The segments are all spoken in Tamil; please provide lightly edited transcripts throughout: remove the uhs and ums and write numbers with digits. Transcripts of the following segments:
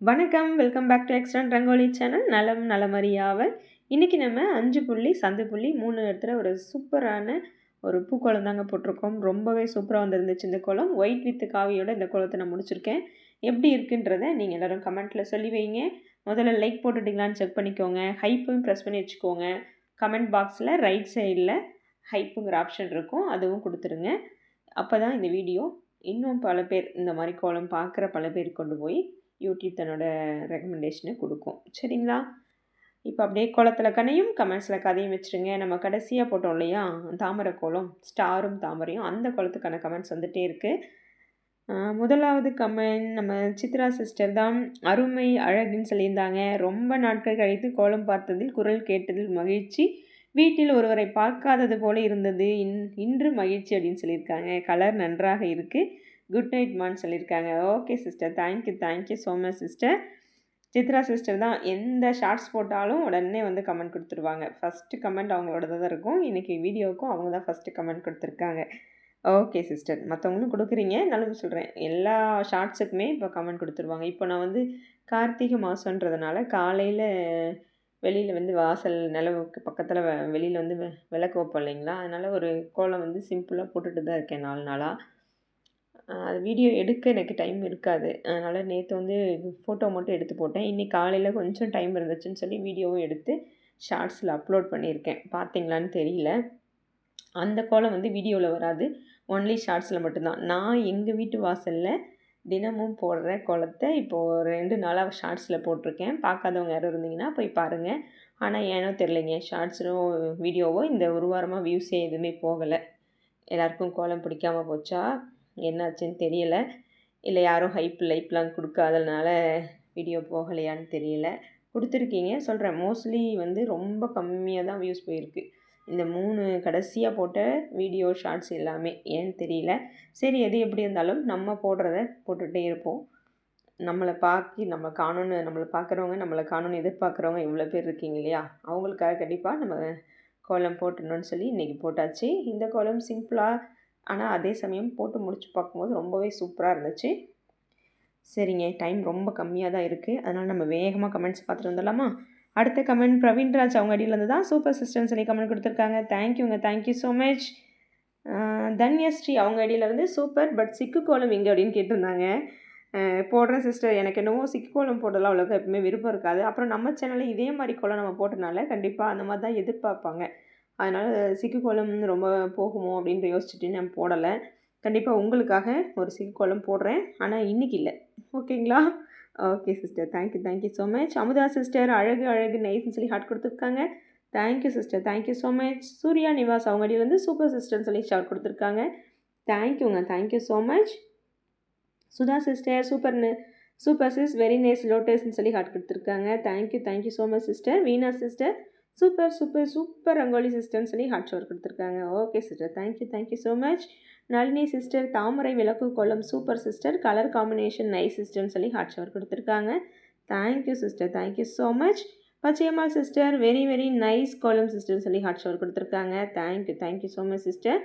வணக்கம், வெல்கம் பேக் டு எக்ஸ்ட்ரன் ரங்கோலி சேனல். நலம் நலமறியாவல். இன்றைக்கி நம்ம 5 புள்ளி சந்து புள்ளி 3 இடத்துல ஒரு சூப்பரான ஒரு பூக்கோளம் தாங்க போட்டிருக்கோம். ரொம்பவே சூப்பராக வந்துருந்துச்சு இந்த கோலம். ஒயிட் வித் காவியோட இந்த கோலத்தை நான் முடிச்சிருக்கேன். எப்படி இருக்குன்றதை நீங்கள் எல்லோரும் கமெண்ட்டில் சொல்லி வைங்க. முதல்ல லைக் போட்டுட்டிங்களான்னு செக் பண்ணிக்கோங்க. ஹைப்பையும் ப்ரெஸ் பண்ணி வச்சுக்கோங்க. கமெண்ட் பாக்ஸில் ரைட் சைடில் ஹைப்புங்கிற ஆப்ஷன் இருக்கும், அதுவும் கொடுத்துருங்க. அப்போ தான் இந்த வீடியோ இன்னும் பல பேர் இந்த மாதிரி கோலம் பார்க்குற பல பேர் கொண்டு போய் யூடியூப் தன்னோட ரெக்கமெண்டேஷனை கொடுக்கும். சரிங்களா? இப்போ அப்படியே கோலத்தில் கண்ணையும் கமெண்ட்ஸில் கதையும் வச்சுருங்க. நம்ம கடைசியாக போட்டோம் இல்லையா தாமரை கோலம், ஸ்டாரும் தாமரையும், அந்த கோலத்துக்கான கமெண்ட்ஸ் வந்துகிட்டே இருக்குது. முதலாவது கமெண்ட் நம்ம சித்ரா சிஸ்டர் தான். அருமை அழகுன்னு சொல்லியிருந்தாங்க. ரொம்ப நாட்கள் கழித்து கோலம் பார்த்ததில் குரல் கேட்டதில் மகிழ்ச்சி. வீட்டில் ஒருவரை பார்க்காதது போல இருந்தது, இன்று மகிழ்ச்சி அப்படின்னு சொல்லியிருக்காங்க. கலர் நன்றாக இருக்குது, குட் நைட் மான்னு சொல்லியிருக்காங்க. Okay sister, thank you so much sister. Chitra sister தான் எந்த ஷார்ட்ஸ் போட்டாலும் உடனே வந்து கமெண்ட் கொடுத்துருவாங்க. ஃபஸ்ட்டு கமெண்ட் அவங்களோட தான் இருக்கும். இன்றைக்கி வீடியோவுக்கும் அவங்க தான் ஃபஸ்ட்டு கமெண்ட் கொடுத்துருக்காங்க. ஓகே சிஸ்டர், மற்றவங்களும் கொடுக்குறீங்க, நல்லது சொல்கிறேன். எல்லா ஷார்ட்ஸுக்குமே இப்போ கமெண்ட் கொடுத்துருவாங்க. இப்போ நான் வந்து கார்த்திகை மாதன்றதுனால காலையில் வெளியில் வந்து வாசல் நிலவுக்கு பக்கத்தில் வெளியில் வந்து விளக்கு வைப்போம் இல்லைங்களா, அதனால் ஒரு கோலம் வந்து சிம்பிளாக போட்டுட்டு தான் இருக்கேன் 4 நாளாக. அது வீடியோ எடுக்க எனக்கு டைம் இருக்காது, அதனால் நேற்று வந்து ஃபோட்டோ மட்டும் எடுத்து போட்டேன். இன்றைக்கி காலையில் கொஞ்சம் டைம் இருந்துச்சுன்னு சொல்லி வீடியோவும் எடுத்து ஷார்ட்ஸில் அப்லோட் பண்ணியிருக்கேன். பார்த்தீங்களான்னு தெரியல. அந்த கோலம் வந்து வீடியோவில் வராது, ஒன்லி ஷார்ட்ஸில் மட்டும்தான். நான் எங்கள் வீட்டு வாசலில் தினமும் போடுற கோலத்தை இப்போது 2 நாளாக ஷார்ட்ஸில் போட்டிருக்கேன். பார்க்காதவங்க யாரும் இருந்தீங்கன்னா போய் பாருங்கள். ஆனால் ஏனோ தெரிலைங்க, ஷார்ட்ஸோ வீடியோவோ இந்த ஒரு வாரமாக வியூஸே எதுவுமே போகலை. எல்லாருக்கும் கோலம் பிடிக்காமல் போச்சா, என்னாச்சுன்னு தெரியலை. இல்லை யாரும் லைப்லாம் கொடுக்காதனால வீடியோ போகலையான்னு தெரியல. கொடுத்துருக்கீங்க சொல்கிறேன். மோஸ்ட்லி வந்து ரொம்ப கம்மியாக தான் வியூஸ் போயிருக்கு இந்த 3 கடைசியாக போட்ட வீடியோ ஷார்ட்ஸ் எல்லாமே, ஏன்னு தெரியல. சரி, எது எப்படி இருந்தாலும் நம்ம போடுறத போட்டுகிட்டே இருப்போம். நம்மளை பார்க்குறவங்க நம்மளை காணணுன்னு எதிர்பார்க்குறவங்க எவ்வளோ பேர் இருக்கீங்க இல்லையா, அவங்களுக்காக கண்டிப்பாக நம்ம கோலம் போட்டுடணும்னு சொல்லி இன்றைக்கி போட்டாச்சு. இந்த கோலம் சிம்பிளாக, ஆனால் அதே சமயம் போட்டு முடிச்சு பார்க்கும்போது ரொம்பவே சூப்பராக இருந்துச்சு. சரிங்க, டைம் ரொம்ப கம்மியாக தான் இருக்குது, அதனால் நம்ம வேகமாக கமெண்ட்ஸ் பார்த்துட்டு வந்துடலாமா? அடுத்த கமெண்ட் பிரவீன்ராஜ் அவங்க அடியிலேருந்து தான். சூப்பர் சிஸ்டர்னு சொல்லி கமெண்ட் கொடுத்துருக்காங்க. Thank you so much. தன்யஸ்ரீ அவங்க அடியிலேருந்து சூப்பர், பட் சிக்கு கோலம் எங்கே அப்படின்னு கேட்டிருந்தாங்க. போடுறேன் சிஸ்டர், எனக்கு என்னவோ சிக்கு கோலம் போடலாம் அவ்வளோக்கு எப்பவுமே விருப்பம் இருக்காது. அப்புறம் நம்ம சேனலில் இதே மாதிரி கோலம் நம்ம போட்டனால கண்டிப்பாக அந்த மாதிரி தான் எதிர்பார்ப்பாங்க. அதனால் சிக்கு கோலம் ரொம்ப போகுமோ அப்படின்ட்டு யோசிச்சுட்டு நான் போடலை. கண்டிப்பாக உங்களுக்காக ஒரு சிக்கு கோலம் போடுறேன், ஆனால் இன்றைக்கி இல்லை. ஓகேங்களா? Okay sister, thank you so much. Amudha sister அழகு நைஸ்ன்னு சொல்லி ஹார்ட் கொடுத்துருக்காங்க. Thank you sister, thank you so much. Surya Nivas அவங்க அடியிலேருந்து சூப்பர் சிஸ்டர்னு சொல்லி ஷார்ட் கொடுத்துருக்காங்க. Thank you so much. Sudha sister super sis, very nice லோட்டஸ்ன்னு சொல்லி ஹார்ட் கொடுத்துருக்காங்க. Thank you so much sister. Veena sister super rangoli சிஸ்டர்னு சொல்லி ஹார்ட் ஷார்ட் கொடுத்துருக்காங்க. Okay sister, thank you so much. Nalini sister தாமரை விளக்கு கோலம் super sister, colour combination nice சிஸ்டர்னு சொல்லி ஹார்ட் ஷார்ட் கொடுத்துருக்காங்க. Thank you sister, thank you so much. Pachaiyammal sister very nice கோலம் சிஸ்டர்னு சொல்லி ஹார்ட் ஷார்ட் கொடுத்துருக்காங்க. Thank you so much sister.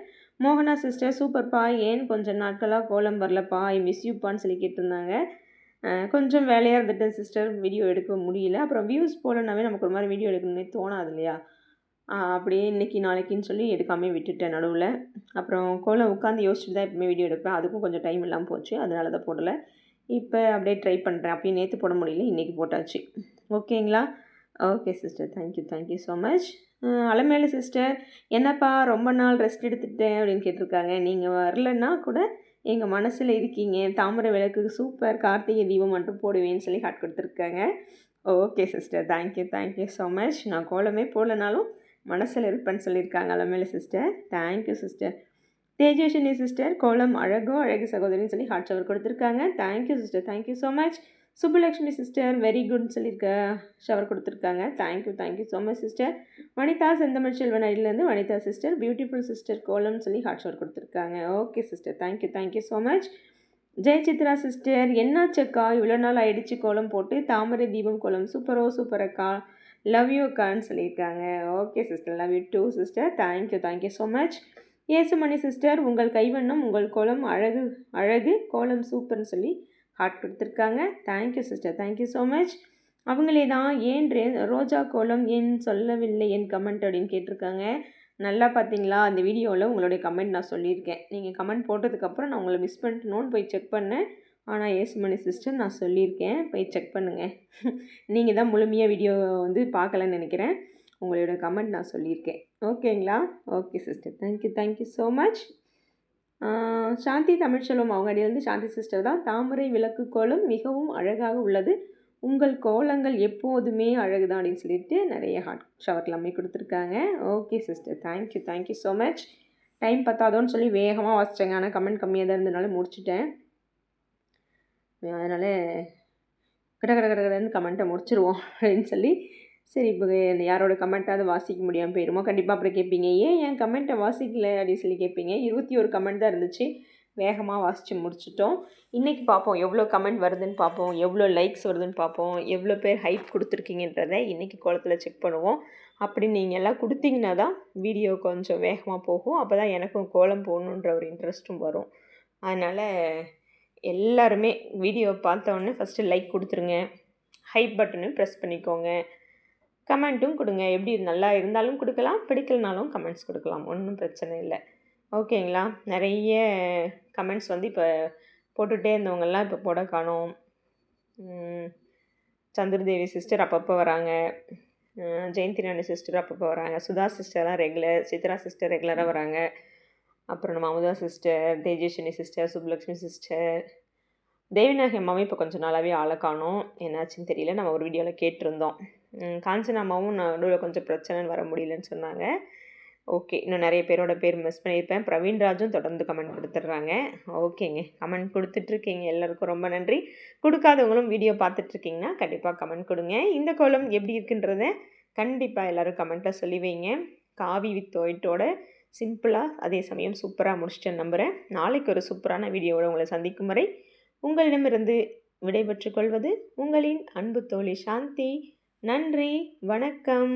மோகனா சிஸ்டர் சூப்பர்ப்பா, ஏன் கொஞ்சம் நாட்களாக கோலம் வரலப்பா, ஐ மிஸ் யூப்பான்னு சொல்லி கேட்டிருந்தாங்க. கொஞ்சம் வேலையாக இருந்துட்டேன் சிஸ்டர், வீடியோ எடுக்க முடியல. அப்புறம் வியூஸ் போலனாவே நமக்கு ஒரு மாதிரி வீடியோ எடுக்கணும்னே தோணாது இல்லையா, அப்படியே இன்றைக்கி நாளைக்குன்னு சொல்லி எடுக்காமல் விட்டுட்டேன் நடுவில். அப்புறம் கோலம் உட்காந்து யோசிச்சுட்டு தான் எப்பவுமே வீடியோ எடுப்பேன், அதுக்கும் கொஞ்சம் டைம் இல்லாமல் போச்சு, அதனால தான் போடலை. இப்போ அப்படியே ட்ரை பண்ணுறேன். அப்படியே நேற்று போட முடியல, இன்றைக்கி போட்டாச்சு. ஓகேங்களா? Okay sister, thank you so much. Alamelu sister என்னப்பா ரொம்ப நாள் ரெஸ்ட் எடுத்துட்டேன் அப்படின்னு கேட்டிருக்காங்க. நீங்கள் வரலன்னா கூட எங்கள் மனசில் இருக்கீங்க, தாமரை விளக்குக்கு சூப்பர், கார்த்திகை தீபம் மட்டும் போடுவேன்னு சொல்லி ஹார்ட் கொடுத்துருக்காங்க. Okay sister, thank you so much. நான் கோலமே போடலனாலும் மனசில் இருப்பேன்னு சொல்லியிருக்காங்க Alamelu sister. Thank you sister. Tejaswini sister கோலம் அழகு சகோதரின்னு சொல்லி ஹார்ட் ஷவர் கொடுத்துருக்காங்க. Thank you sister, thank you so much. Subbulakshmi sister very குட்னு சொல்லியிருக்க ஷவர் கொடுத்துருக்காங்க. Thank you so much sister. Vanitha Senthamizh Selvan ஐடியிலேருந்து வனிதா சிஸ்டர் பியூட்டிஃபுல் சிஸ்டர் கோலம்னு சொல்லி ஹார்ட் ஷவர் கொடுத்துருக்காங்க. Okay sister, thank you so much. Jayachitra sister என்னாச்சக்கா இவ்வளோ நாள் ஆயிடுச்சு கோலம் போட்டு, தாமரை தீபம் கோலம் சூப்பரக்கா, லவ் யூ அக்கான்னு சொல்லியிருக்காங்க. Okay sister, love you too sister. Thank you so much. Yesumani sister உங்கள் கைவண்ணம் உங்கள் கோலம் அழகு கோலம் சூப்பர்னு சொல்லி ஹார்ட் கொடுத்துருக்காங்க. Thank you sister, thank you so much. அவங்களே தான் ஏன் ரோஜா கோலம் ஏன் சொல்லவில்லை என் கமெண்ட் அப்படின்னு கேட்டிருக்காங்க. நல்லா பார்த்தீங்களா, அந்த வீடியோவில் உங்களுடைய கமெண்ட் நான் சொல்லியிருக்கேன். நீங்கள் கமெண்ட் போட்டதுக்கப்புறம் நான் உங்களை மிஸ் பண்ணிட்டணும்னு போய் செக் பண்ணேன். ஆனால் ஏசுமணி சிஸ்டர் நான் சொல்லியிருக்கேன், போய் செக் பண்ணுங்கள். நீங்கள் தான் முழுமையாக வீடியோ வந்து பார்க்கலன்னு நினைக்கிறேன். உங்களோட கமெண்ட் நான் சொல்லியிருக்கேன். ஓகேங்களா? Okay sister, thank you, thank you so much. Shanthi Tamilselvam அவங்க அடியிலேருந்து சாந்தி சிஸ்டர் தான். தாமரை விளக்கு கோலம் மிகவும் அழகாக உள்ளது, உங்கள் கோலங்கள் எப்போதுமே அழகு தான் அப்படின்னு சொல்லிட்டு நிறைய ஹாட் ஷவர் எல்லாமே கொடுத்துருக்காங்க. Okay sister, thank you, thank you so much. Time பத்தாதோன்னு சொல்லி வேகமாக வாசித்தேங்க, ஆனால் கமெண்ட் கம்மியாக தான் இருந்ததுனால முடிச்சுட்டேன். அதனால் கடன்னு கமெண்ட்டை முடிச்சிருவோம் அப்படின்னு சொல்லி, சரி இப்போ யாரோட கமெண்ட்டாவது வாசிக்க முடியாமல் போயிடுமோ. கண்டிப்பாக அப்புறம் கேட்பீங்க, ஏன் என் கமெண்ட்டை வாசிக்கலை அப்படின்னு சொல்லி கேட்பீங்க. 21 கமெண்ட் தான் இருந்துச்சு, வேகமாக வாசித்து முடிச்சிட்டோம். இன்றைக்கி பார்ப்போம் எவ்வளோ கமெண்ட் வருதுன்னு பார்ப்போம், எவ்வளோ லைக்ஸ் வருதுன்னு பார்ப்போம், எவ்வளோ பேர் ஹைப் கொடுத்துருக்கீங்கன்றதை இன்றைக்கி கோலத்தில் செக் பண்ணுவோம். அப்படி நீங்கள் எல்லாம் கொடுத்தீங்கன்னா தான் வீடியோ கொஞ்சம் வேகமாக போகும். அப்போ தான் எனக்கும் கோலம் போடணுன்ற ஒரு இன்ட்ரெஸ்ட்டும் வரும். அதனால் எல்லாருமே வீடியோ பார்த்தோன்னே ஃபஸ்ட்டு லைக் கொடுத்துருங்க, ஹைப் பட்டனும் ப்ரெஸ் பண்ணிக்கோங்க, கமெண்ட்டும் கொடுங்க. எப்படி நல்லா இருந்தாலும் கொடுக்கலாம், பிடிக்கலனாலும் கமெண்ட்ஸ் கொடுக்கலாம், ஒன்றும் பிரச்சனை இல்லை. ஓகேங்களா? நிறைய கமெண்ட்ஸ் வந்து இப்போ போட்டுகிட்டே இருந்தவங்கெல்லாம் இப்போ போட காணோம். சந்திரதேவி சிஸ்டர் அப்பப்போ வராங்க, ஜெயந்தி ராணி சிஸ்டர் அப்பப்போ வராங்க, சுதா சிஸ்டர்லாம் ரெகுலர், சித்ரா சிஸ்டர் ரெகுலராக வராங்க. அப்புறம் நம்ம Amudha sister, Tejaswini sister, Subbulakshmi sister, Devinayagi அம்மாவும் இப்போ கொஞ்சம் நாளாகவே ஆளை காணோம், என்னாச்சுன்னு தெரியல. நம்ம ஒரு வீடியோவில் கேட்டிருந்தோம். காஞ்சனா அம்மாவும் நடுவில் கொஞ்சம் பிரச்சனைன்னு வர முடியலன்னு சொன்னாங்க. ஓகே, இன்னும் நிறைய பேரோட பேர் மிஸ் பண்ணியிருப்பேன். பிரவீன்ராஜும் தொடர்ந்து கமெண்ட் கொடுத்துட்றாங்க. ஓகேங்க, கமெண்ட் கொடுத்துட்ருக்கீங்க, எல்லாருக்கும் ரொம்ப நன்றி. கொடுக்காதவங்களும் வீடியோ பார்த்துட்ருக்கீங்கன்னா கண்டிப்பாக கமெண்ட் கொடுங்க. இந்த கோலம் எப்படி இருக்குன்றத கண்டிப்பாக எல்லோரும் கமெண்ட்டில் சொல்லி வைங்க. காவி வித் ஒயிட்டோட சிம்பிளாக அதே சமயம் சூப்பராக முடிச்சிட்டேன் நம்புகிறேன். நாளைக்கு ஒரு சூப்பரான வீடியோவோட உங்களை சந்திக்கும் வரை உங்களிடமிருந்து விடைபெற்றுக் கொள்வது உங்களின் அன்பு தோழி சாந்தி. நன்றி, வணக்கம்.